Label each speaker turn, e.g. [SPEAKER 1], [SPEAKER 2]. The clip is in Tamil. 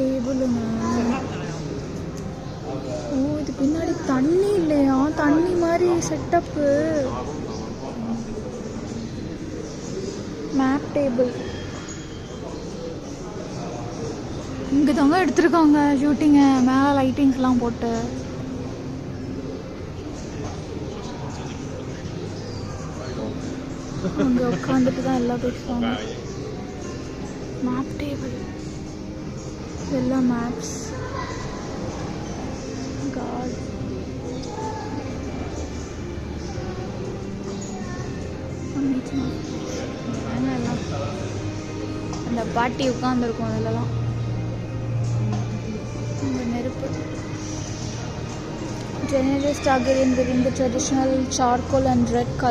[SPEAKER 1] டேபிளுங்க. ஓ, இது பின்னாடி தண்ணி இல்லையா? தண்ணி மாதிரி செட்டப்பு. மேப் டேபிள் இங்கே தாங்க எடுத்திருக்காங்க ஷூட்டிங்கை. மேலே லைட்டிங்ஸ்லாம் போட்டு. அங்கே உட்காந்துட்டு தான் எல்லாம் பேசுவாங்க. மேப் டேபிள், எல்லாம் மேப்ஸ். காட், அந்த பாட்டி உட்காந்துருக்கும் அதிலலாம். இந்த நெருப்பு. Generally started within the traditional charcoal and red color.